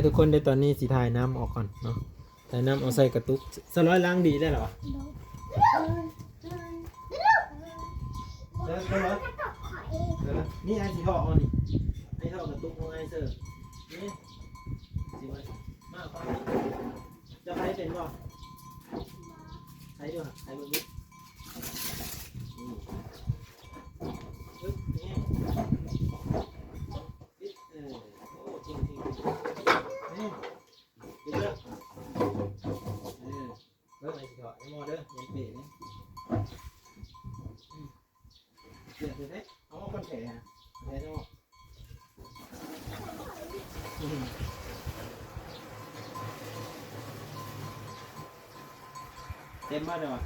ทุกคนได้ตอนนี้สิถ่ายน้ำออกก่อนเนาะถ่ายน้ำเอาใส่กระตุกสร้อยล้างดีได้หรอเดี๋ยวนี่ไอ้สีทองนี่ไอ้ทองกระตุกของไอ้เซอร์นี่สิมากจะใช้เป็นบ่ใช้ด้วยใช้มือนี่โอ้จริงนี่เดี๋ยวเริ่มไอ้สีทองไอ้โมเดอร์ยังเปลี่ยนนี่เปลี่ยนเลยเอาคนแก่แก่เนาะเต็มบ้านเลยวะ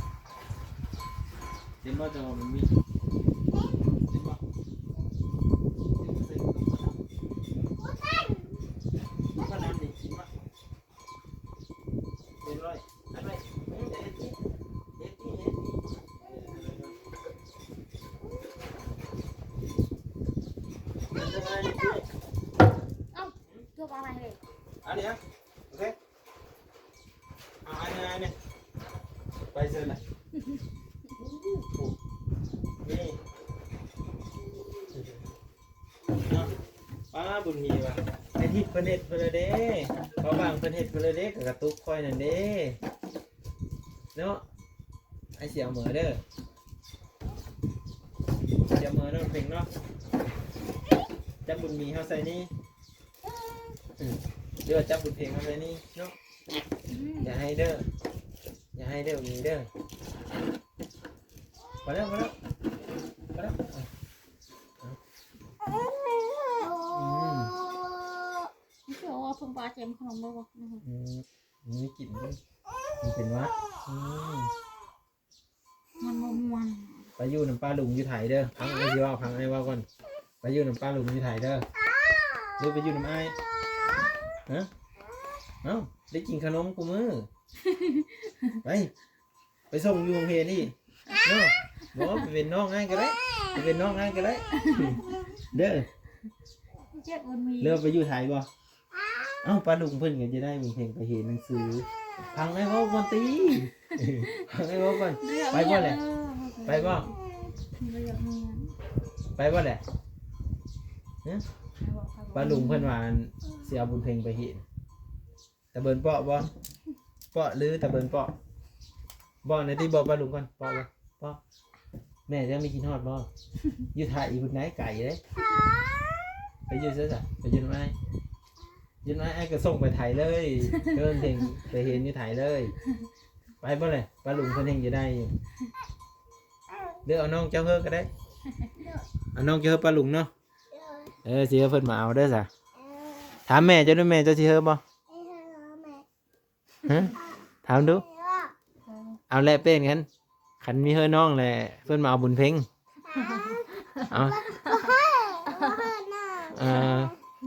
เต็มบ้านจะมันมีเต็มบ้านก็น้ำดิกินมาเต็มร้อยอะไรเด็ดนี่ตัวอะไรเลยอันนี้โอเคเอาอันนี้ไปเสร็จเลยนี่ป้าบุญมีว่ะไอ้ที่เพิ่นเฮ็ดเพิ่นเด้เขาบางเพิ่นเฮ็ดเพิ่นเด้กับกระตุกค่อยนั่นเด้เนาะไอ้เสี่ยวเหมือเด้อเสี่ยวเหมือเนาะเพ่งเนาะจับบุญมีเฮาใส่นี่เดี๋ยวจับบุญเพ่งเฮาใส่นี่เนาะอย่าให้เด้อมีเด้อพอแล้วไม่ใช่ว่าเพิ่งปลาเจมขนมบ่มีกลิ่นด้วยมันเป็นวะมันไปอยู่น้ำปลาลุงอยู่ไถเด้อพังไอ้ที่ว่าพังไอ้ว่าก่อนไปอยู่น้ำปลาลุงอยู่ไถเด้อหรือไปอยู่น้ำไอ้ฮะเอ้าได้กินขนมกูมือไปส่งอยู่โรงเรียนนี่เนาะบอกไปเป็นน้องง่ายก็ได้ไปเป็นน้องง่ายก็ได้เด้อเลือกไปอยู่ไทยบ่เอ้าปลาลุงเพิ่นก็จะได้มีเพลงไปเห็นหนังสือพังไอ้ว่าก่อนตีพังไอ้ว่าก่อนไปบ่แหละไปบ่แหละปลาลุงเพิ่นว่าสิเอาบุญเพลงไปเห็นตะเบินเปาะบ่หรือตะเบินเปาะบ่ในที่บ่ปลาลุงก่อนเปาะแม่จะไม่กินฮอดบ่อยู่ไทยพุ่นไหนไก่เด้ไปยืนซะจ้ะไปยืนไม้ไอ้ก็ส่งไปไทยเลยเดินเพลงไปเห็นอยู่ไทยเลยไปบ่เลยปลาลุงเพิ่นเฮงจะได้เดี๋ยวเอาน้องเจ้าเฮอก็ได้เอาน้องเจ้าเฮอปลาลุงเนาะสิเฮอเพิ่นมาเอาเด้อจ้ะถามแม่เจ้าด้วยแม่เจ้าสิเฮอบ่ฮะถามดูเอาแลเป็นกันขันมีเฮอน้องแหละเพิ่นมาเอาบุญเพ็งเอา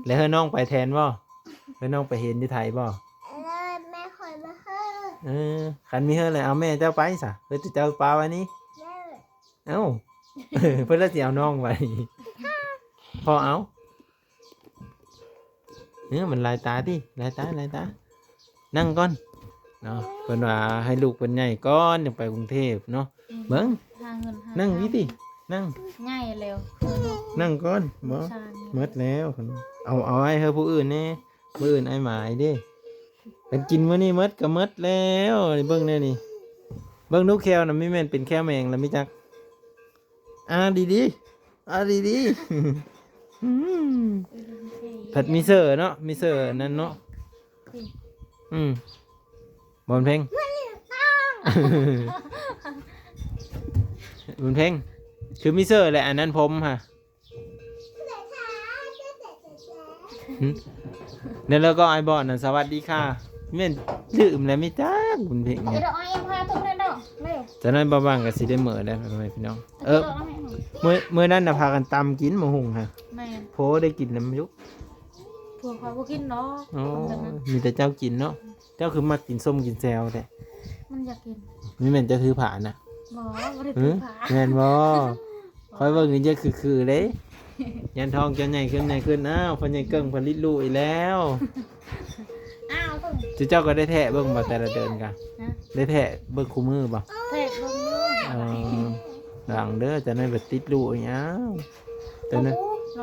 แล้วเฮอน้องไปแทนบ่เฮอน้องไปเห็นที่ไทยบ่แม่คอยมาเฮอขันมีเฮอเลยเอาแม่เจ้าไปซะเพิ่นจะเจ้าปลาไว้นี่เอ้าเพิ่นละสิเอาน้องไว้พอเอามันลายตาดิลายตานั่งก่อนเนาะเพิ่นว่าให้ลูกเพิ่นใหญ่ก่อนจะไปกรุงเทพเนาะเบิ่งนั่งนี่ตินั่งง่ายเร็วนั่งก่อนบ่หมดแล้วเอาไว้เฮอผู้อื่นแน่ผู้อื่นไอ้หมายเด้เป็นกินมื้อนี้หมดก็หมดแล้วเบิ่งแน่นี่เบิ่งนูแควน่ะมีแม่นเป็นแควแมงแล้วมีจักดีผัดมีเซอร์เนาะมีเซอร์นั่นเนาะบนเพลงบนเพลงคือมิเซอร์แหละอันนั้นผมฮะเนี่ยแล้วก็ไอบอลน่ะสวัสดีค่ะเม่นลืมแล้วไม่จ้าบนเพลงเนี่ยจะนั้นบ้างๆก็สิได้เหมือได้ไหมพี่น้องเมื่อนั้นน่ะพากันตำกินหมูหุงฮะโพได้กินน้ำยุกพวกเขากินเนาะมีแต่เจ้ากินเนาะเจ้าคือมากินส้มกินแซวแต่มันอยากกินมีแม่นจะถือผ่านน่ะบ่ได้ถือผ่านแม่นบ่คอยเบิ่งนี่จะคือเลย ยันทองจะใหญ่ขึ้นอ้าวพ่อใหญ่เกิ่งผลิตลูกอีกแล้ว อ้าวเพิ่ง เจ้าก็ได้แทะเบิ่งบ่แต่ละเดือนกัน นะ ได้แทะเบิ่งคู่มือบ่ เทศลงด้วย เออดังเด้อจะได้ไปติดลูกอีกอ้าวแต่นั้น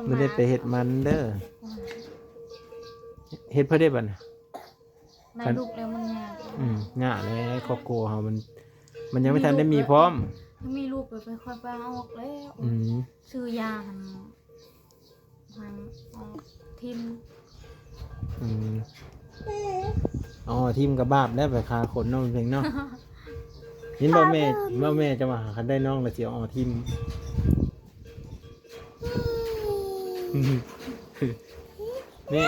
ไม่ได้ไปเฮ็ดมันเด้อเฮ็ดเพื่อได้บัดน่ะ ในลูกแล้วมันยาก ยากเลยครอบครัวเฮามันยังไม่ทันได้มีพร้อม ถ้ามีลูกไปค่อยไปเอาออกแล้ว อืม ซื้อยาหันเอาทิม อืมอ๋อทีมกับบาปแล้วไปคาขนน้องเพลงเนาะยินบ่แม่จะมาหาคันได้น้องแล้วสิเอาทีม แม่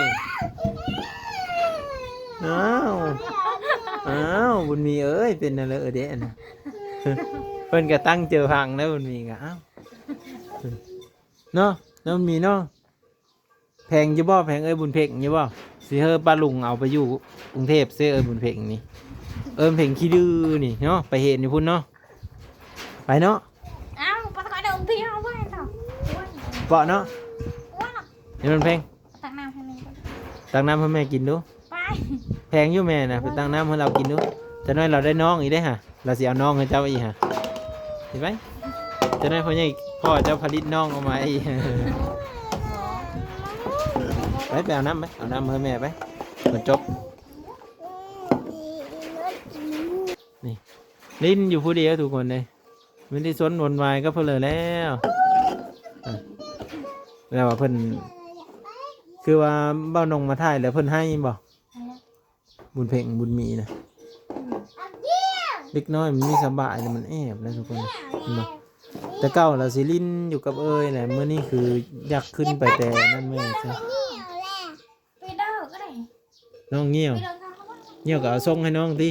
อ้าวบุญมีเอ้ยเป็นอะไรเด้นะ เพิ่นก็ตั้งเจอพังแล้วบุญมีก็อ้าวเนาะแล้วบุญมีเนาะแพงอยู่บ่แพงเอ้ยบุญเพ็งอยู่บ่สิเฮอปลาลุงเอาไปอยู่กรุงเทพเซ้เอ้ยบุญเพ็งนี่เพ็งขี้ดื้อนี่เนาะไปเห็นอยู่พุ่นเนาะไปเนาะ อ้าวปะตะกอยเดิมพี่เอาไว้ต่อ เปาะเนาะ ว้า เดี๋ยวมันแพง ตักน้ำให้แม่ ตักน้ำให้แม่กินดู ไป แพงอยู่แม่นะไปตักน้ำให้เรากินดูจะน้อยเราได้น้องอีกได้ฮะเราสิเอาน้องให้เจ้าอีกฮะเห็นไหมจะน้อยพ่อเจ้าผลิตน้องออกมาอีก ไปเอาน้ำให้แม่ไปมันจบนี่ลิ้นอยู่ผู้เดียวทุกคนเลยไม่ได้สนวนวายก็เพลินแล้วแล้วว่าเพิ่นคือว่าเบ้านงมาถ่ายแล้วเพิ่นให้บ่บุญเพ่งบุญมีนะเล็กน้อยมันมีสบายแต่มันแอบนะทุกคนเห็นบ่แต่เก่าเราสิลิ้นอยู่กับเอ้ยแหละเมื่อนี้คืออยากขึ้นไปแต่นั่นแม่ใช่ ไปเด้อก็ได้ น้องเงี้ยว ไปเด้อกันเขาว่า เงี้ยวก็เอาส่งให้น้องที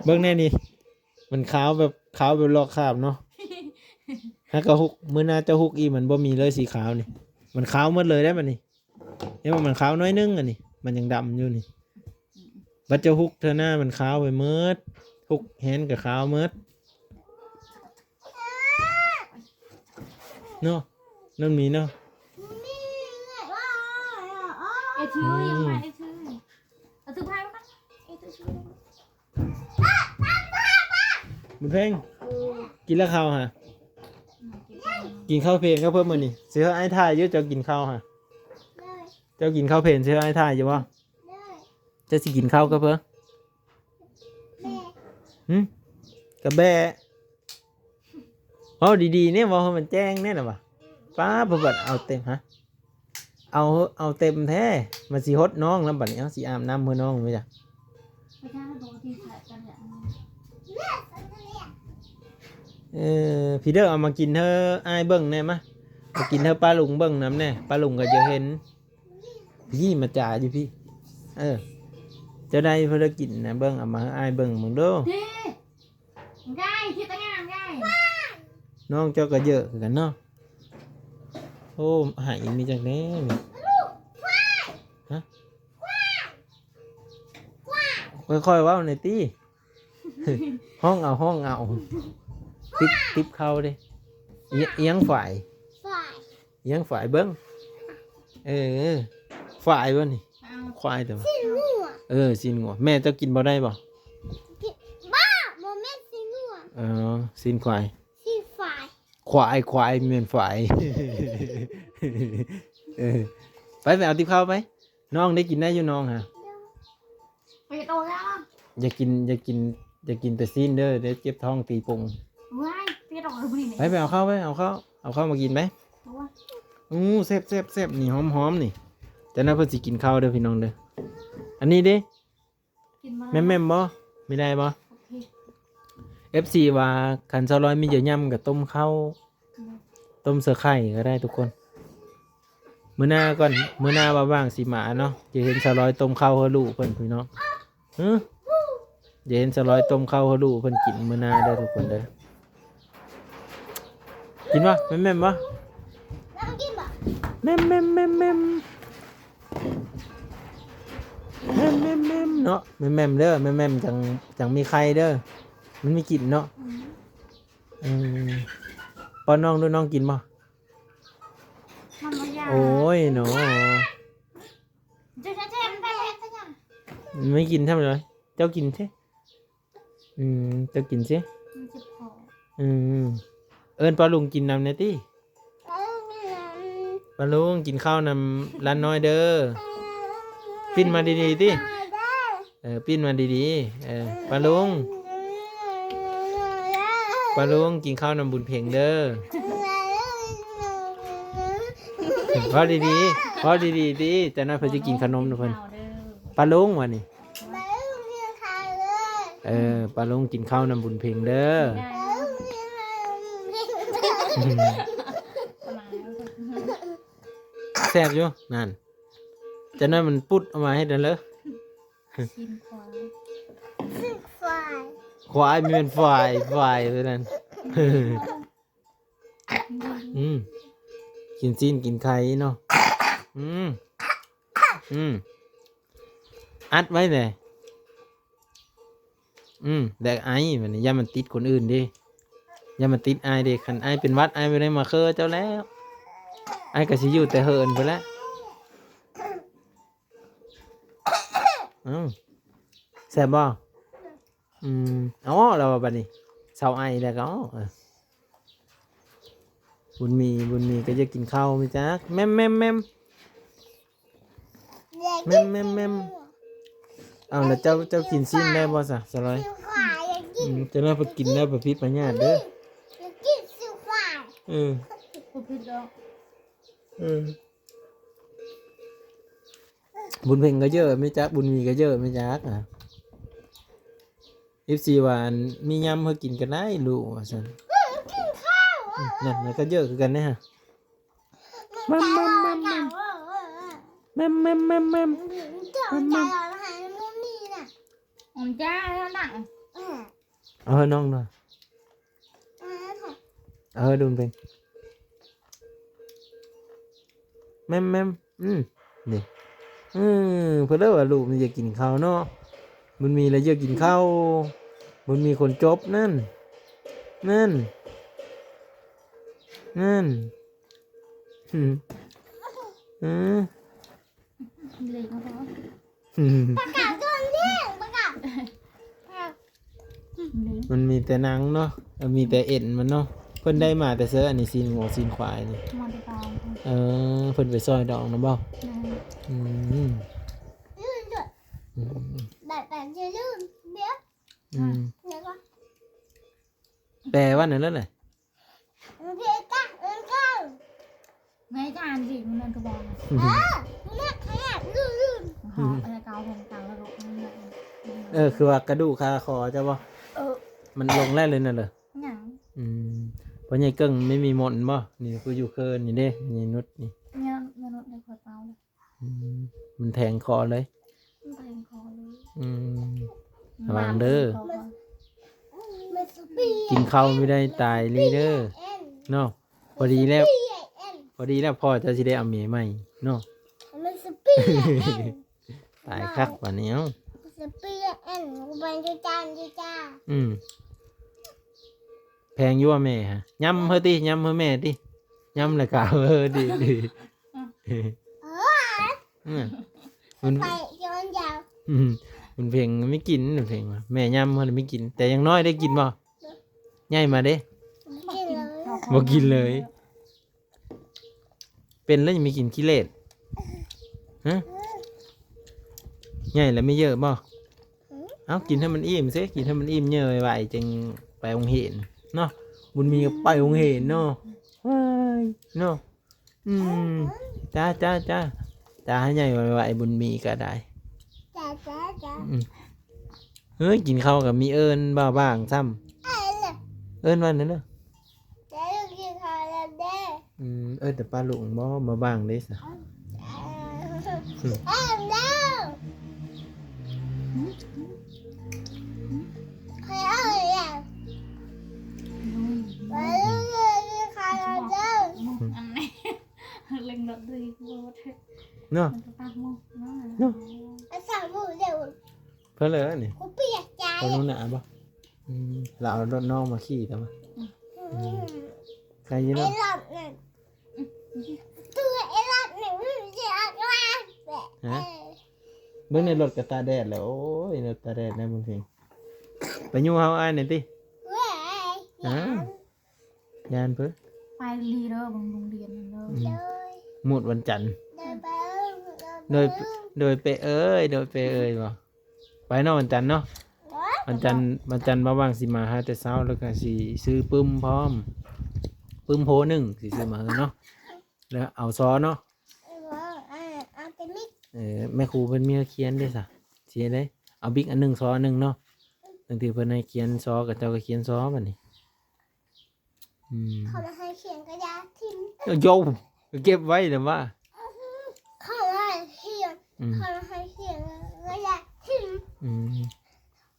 เบิ่งแน่นี่มันขาวแบบลอกคราบเนาะ ถ้าก็ฮุกมื้อหน้าจะฮุกอีมันบ่มีเลยสีขาวนี่มันขาวหมดเลยได้มันนี่เนี่ยมันขาวน้อยนึงอันนี้มันยังดำอยู่นี่บัดจะฮุกเธอหน้ามันขาวไปหมดฮุกแฮนก็ขาวหมดเนาะนั่นมีเนาะ ไอ้ชื่อยังไงไอ้ชื่อเอาถือไพ่มากันไอ้ชื่อ บุญเพ่งกินแล้วข้าวฮะกินข้าวเพลนก็เพิ่มมื้อนี่เสือไอ้ทายอยู่เจ้ากินข้าวฮะเจ้ากินข้าวเพลนเสือไอ้ทายอยู่บ่เจ้าสิกินข้าวก็เพิ่มกระแบะเอาดีๆเนี่ยว่ามันแจ้งเนี่ยนะวะป้าเพิ่นเอาเต็มฮะเอาเต็มแท้มาสิฮดน้องแล้วบัดนี้เอาสิอาบน้ำเพื่อน้องไหมจ๊ะ ไม่ใช่ตัวที่ใส่กันอย่างนั้น พี่เด้อเอามากินเธออ้ายเบิ่งแน่มะมากินเธอป้าลุงเบิ่งน้ำแน่ป้าลุงก็จะเห็นพี่มาจ่ายอยู่พี่จะได้เพื่อกินนะเบิ่งเอามาให้อ้ายเบิ่งมึงดู พี่ง่ายคิดแต่งานง่าย น้องเจ้าก็เยอะคือกันเนาะโอ้หายมีจากไหนฮะค่อยๆว่าในอยตี้ ห้องเอาติบเข้าดิเอียงฝ่ายเบิ้งฝ่ายบ่นี่ เอา ควายแต่ว่าสินงัวแม่เจ้ากินบ่ได้บ่ โมเมนต์สิงัว สินควาย สิฝ่าย ควายเหมือนฝ่าย ไปเอาติบเข้าไปน้องได้กินได้อยู่น้องฮะ ไปโตแล้ว อย่ากินแต่ซีนเด้อเดี๋ยวเจ็บท้องตีปุง ว้ายพี่โตเลยพี่ ไปเอาเข้ามากินไหมเซฟนี่หอมนี่แต่น่าเพิ่นสิกินข้าวเด้อพี่น้องเด้ออันนี้เด้แม่บ่ไม่ได้บ่ FC ว่าคันซอร้อยมีเยอะย่ำกับต้มข้าวต้มเสือไข่ก็ได้ทุกคนมื้อหน้าว่างๆสิมาเนาะจะเห็นซอร้อยต้มข้าวให้ลูกเพิ่นพี่น้องจะเห็นซอร้อยต้มข้าวให้ลูกเพิ่นกินมื้อหน้าเด้อทุกคนเด้อกินบ่แม่บ่ แล้วกินบ่ แม่เนาะแม่เด้อแม่จังมีไข่เด้อมันมีกลิ่นเนาะป้อนน้องด้วยน้องกินบ่ า โอ้ยหนู จะไปไปจ้ะ ไม่กินทำไมเจ้ากินใช่เจ้ากินใช่ มันจะพอ เอิญปลาลุงกินน้ำเนตี้ปลาลุงกินข้าวนำร้านน้อยเด้อปิ้นมาดีๆติปิ้นมาดีๆปลาลุงกินข้าวนำบุญเพ่งเด้อพอดีๆพอดีๆติจะน่าเพิ่นจะกินขนมนะเพิ่นปลาลุงวะนี่ปลาลุงกินข้าวนำบุญเพ่งเด้อแซ่บอยู่นั่นจะน่ามันปุดออกมาให้เด้อเลย ชิมควาย ควายมีเป็นฝ่ายเลยนั่น กินซีนกินไข่เนาะอัดไว้เลยแดกไอ้มันนี่อย่ามันติดคนอื่นดิอย่ามันติดไอ้เด็กคันไอ้เป็นวัดไอ้ไม่ได้มาเคอเจ้าแล้วไอ้ก็สิอยู่แต่เฮินไปแล้วแซ่บบ่อ๋อเราบัดนี้เศร้าไอ้แล้วก็บุญมีก็จะกินข้าวมั้ยจ๊ะแม่มเอาแล้วเจ้ากินซีนได้บ่ซะสลอยจะน่าไปกินได้ประพิษปัญญาเด้อกูผิดดอก บุญเพ่งก็เยอะไม่จักบุญมีก็เยอะไม่จัก14วันมียำเพื่อกินกันได้ลูกว่าซั่นนั่นก็เยอะคือกันนะฮะแม่มผมจ้าแล้วหนัง น้องหน่อยดูเพ่งแม่มนี่เพื่อเด้อว่าลูกมันจะกินข้าวเนาะมันมีอะไรเยอะกินข้าวมันมีคนจบนั่นเลยก็พอ มันมีแต่หนังเนาะมีแต่เอ็นมันเนาะเพิ่นได้มาแต่เสื้ออันนี้ซีนหัวซีนควายนี่ มาไปตาม เพิ่นไปซอยดองนะบ่แปลว่านั่นแล้วแหละ ไม่จานสิมันกระบอกอะไรเกาผมเกาแล้วลูก คือว่ากระดูกคาคอจ้ะบ่มันลงแรกเลยนั่นเหรอ หนัง เพราะใหญ่เกิ้งไม่มีหมอนบ่นี่กูอยู่เคินนี่เด้นี่นุชนี่ เนี่ยมนุษย์ในขวดเปล่าเลย มันแทงคอเลย มันแทงคอเลย ระวังเด้อกินข้าวไม่ได้ตายเลยเด้อเนาะพอดีแล้วพ่อจะสิได้เอาเมียใหม่เนาะตายคักกว่านี้แพงอยู่ว่าแม่ฮะย้ำเฮ้ติย้ำเฮ้แม่ติย้ำเลยกะดีมันเพลงไม่กินเพลงว่าแม่ย้ำเฮ้ไม่กินแต่ยังน้อยได้กินบ่ใหญ่มาเด้บ่กินเลยเป็นแล้วยังไม่กินขี้เล็ดฮะใหญ่แล้วไม่เยอะบ่เอากินให้มันอิ่มซิกินให้มันอิ่มเยอะไว้จึงไปโรงเรียนเนาะบุญมีไปโรงเรียนเนาะเนาะจ้าให้ใหญ่ไว้บุญมีก็ได้เฮ้ยกินข้าวกับมีเอิญบ้างซ้ำเอิญวันนั้นเนาะแต่ปลาหลงบ่มาบ้างเด้สะเล็งรถดีกว่าเนาะเพื่อเลยนี่ตอนนู้นหนาบ่เราเอารถน้องมาขี่แต่ว่าใครยี่เนาะ ฮะเบิ่งในรถก็ตาแดดแล้วโอ้ยรถตาแดดนะบุญเพ็งไปอยู่เฮาอ้ายหน่อยติ เว้ย อ้าว ยานเพิ่น ไปลีเด้อบางโรงเรียนเด้อ เลย หมดวันจันทร์ เดินไป โดยไปเอ้ยบ่ไปเนาะวันจันทร์เนาะวันจันทร์มาว่างสิมาหาแต่เช้าแล้วก็สิซื้อปึ้มพร้อมปึ้มโพนึงสิซื้อมาเนาะแล้วเอาซอเนาะ เอาเป็นมิก แม่ครูเพิ่นมีเขียนด้วยซะสิได้เอาบิ๊กอันหนึงซออันหนึงเนาะบางทีเพิ่นให้เขียนซอกับเจ้าก็เขียนซอบัดนี้เขาให้เขียนกระดาษทิ้ง โยเก็บไว้แต่ว่า เขาให้เขียนเขาให้เขียนกระดาษทิ้ง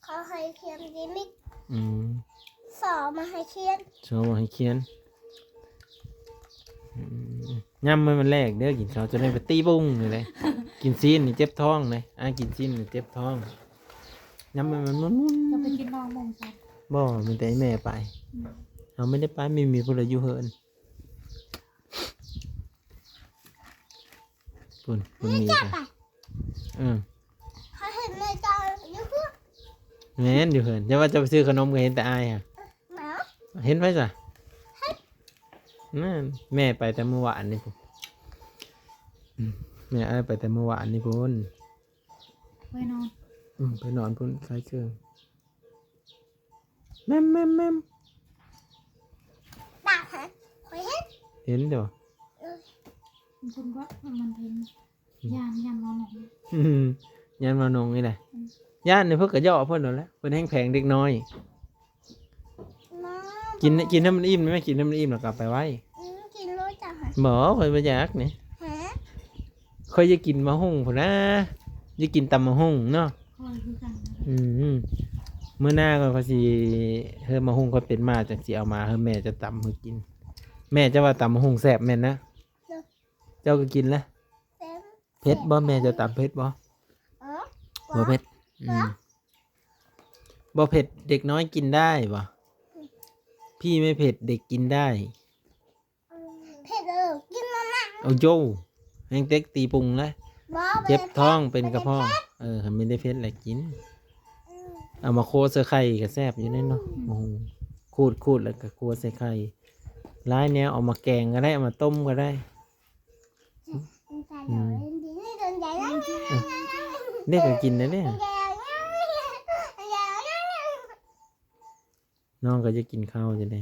เขาให้เขียนเป็นมิกสอมาให้เขียน ซอให้เขียนย่ำมันแรกเด้อกินข้าวจะได้ไปตีบุ้งนี่เลยกินซีนนี่เจ็บท้องเลยกินซีนนี่เจ็บท้องย่ำมันมุน จะไปกินน้องมงซัน บ่มีแต่แม่ไปเราไม่ได้ไปไม่มีผู้ใดอยู่เฮินปุ่นมี จับ ค่ะ ไปเขาเห็นในจออยู่เพื่อ แม่นอยู่เฮินจะว่าจะไปซื้อขนมก็เห็นแต่อายค่ะ หมา เห็นไหมจ้ะนั่นแม่ไปแต่เมื่อวานนี่พุ่นแม่อายไปแต่เมื่อวานนี่พุ่น ไปนอน ไปนอนพุ่นคล้ายเครื่องแม่ม ตาฮะคอยเห็น เห็นเดี๋ยว คุณว่ามันเป็นยามนอนหลับ ยันมานงนี่แหละย่านในเพิ่นก็ย่อเพิ่นนั่นแหละเพิ่นแห้งแผงเด็กน้อย น้อง กินให้มันอิ่มไหมกินให้มันอิ่มแล้วกลับไปไว้ กินรู้จักฮะ หมอเคยมาอยากนี่ ฮะ เคยจะกินมะฮุ่งพุ่นนะจะกินตำมะฮุ่งเนาะ คอยคือกัน มื้อหน้าก็เขาสิเฮ็ดมะฮุ่งเขาเป็นมาจังสิเอามาให้แม่จะตำให้กิน แม่จะว่าตำมะฮุ่งแซ่บแม่นนะเจ้าก็กินแล้ว เต็ม เผ็ดบ่แม่จะตำเผ็ดบ่ บ่เผ็ดบ่เผ็ดเด็กน้อยกินได้บ่พี่ไม่เผ็ดเด็กกินได้ เผ็ดกินมาม่า เอาโยแห้งเต็กตีปรุงแล้วเจ็บท้องเป็นกระเพาะคันไม่ได้เผ็ดแหละกินเอามาโคใส่ไข่ก็แซ่บอยู่นั่นเนาะโอ้โหขูดแล้วก็โคใส่ไข่หลายแนวเอามาแกงก็ได้เอามาต้มก็ได้เด็กก็กินนะเนี่ยน้องก็จะกินข้าวจะได้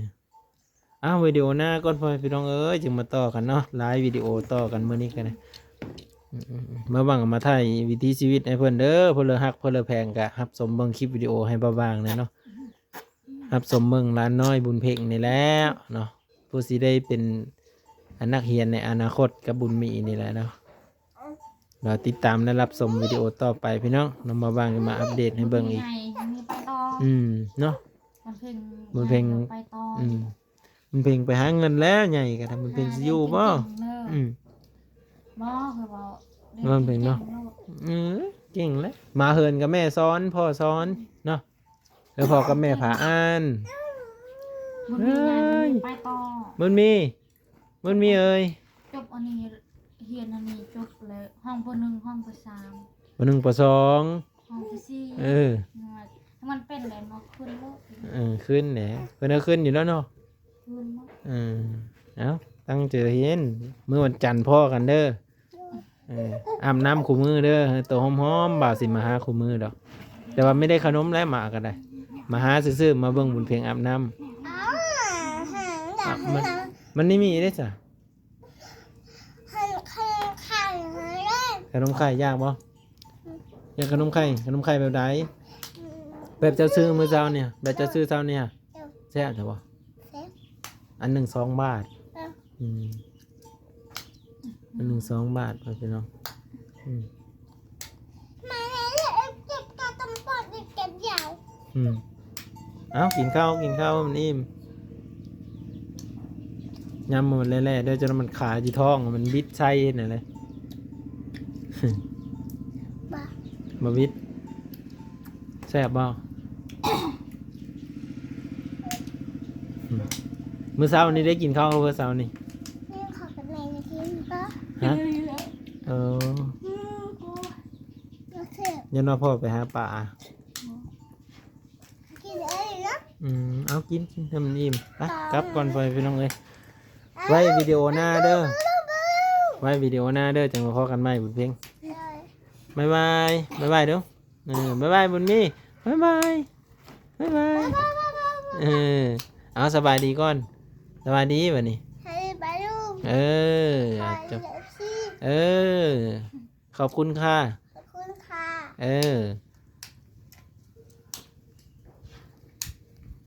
วิดีโอหน้าก่อนพ่อพี่น้องเอ้ยจึงมาต่อกันเนาะไลฟ์วิดีโอต่อกันมื้อนี้กันนะมาบังมาถ่ายวิถีชีวิตให้เพิ่นเด้อเพิ่นเลยฮักเพิ่นเลยแพงกะรับสมเบิ่งคลิปวิดีโอให้เบาบางนะเนาะรับสมเบิ่งร้านน้อยบุญเพ็งนี่แล้วเนาะผู้สิได้เป็นนักเรียนในอนาคตกับบุญมีนี่แหละเนาะเราติดตามและรับชมวิดีโอต่อไปพี่น้องน้องมาบางจะมาอัปเดตให้เบิ่งอีกมีไปต่อ เนาะ บุญเพ็งไปต่อ บุญเพ็งไปหาเงินแล้วใหญ่ก็ทำบุญเพ็งสิอยู่บ่บ่คือว่า บุญเพ็งเนาะเก่งแล้วมาเฮินกับแม่สอนพ่อสอนเนาะแล้วพ่อกับแม่ผาอ่าน บุญมีงานไปต่อ บุญมีเอ้ย จบอันนี้เฮียนอันนี้จบเลยห้องปหนึ่งห้องปสาม ปหนึ่งปสอง ห้องปสี่ ถ้ามันเป็นอะไรมาขึ้นโลก ขึ้นแหละเพิ่นเอาขึ้นอยู่แล้วเนาะ ขึ้นโลก เอาตั้งเจอเห็นมื้อวันจันทร์พ่อกันเด้ออาบน้ำคู่มือเด้อตัวหอมๆบ่าวสิมาหาคู่มือดอกแต่ว่าไม่ได้ขนมแล้วมาก็ได้มาหาซื่อๆมาเบิ่งบุญเพ็งอาบน้ำมันไม่มีได้จ้ะขนมไข่ยากบ่อยากขนมไข่แบบใดแบบเจ้าซื้อมื้อเช้าเนี่ยแบบเจ้าซื้อเช้าเนี่ยแซ่บจ้ะบ่อันหนึ่ง2 บาทอันหนึ่ง2 บาทไปพี่น้องมาแล้วเก็บกระตำปอดเก็บยาว เอากินข้าวมันอิ่มยำมันแร่ๆเดี๋ยวจนมันขาจีท้องมันบิดไส้นั่นเลยมาบิดแซ่บบ่มื้อเช้านี้ได้กินข้าวมื้อเช้านี่ นี่ขอกับแม่กินปะ ฮะ ยันว่าพ่อไปหาป่า กินอะไรนะ เอากินให้มันอิ่มไปกลับก่อนไปพี่น้องเอ้ยไว้วิดีโอหน้าเด้อไว้วิดีโอหน้าเด้อจังมาพอกันใหม่บุญเพ็งบ๊ายบายบ๊ายบายเด้อบ๊ายบายบุญมีบ๊ายบายบ๊ายบายเอาสบายดีก่อนสบายดีวันนี้ ให้ไปลูก จบขอบคุณค่ะ ขอบคุณค่ะ เออ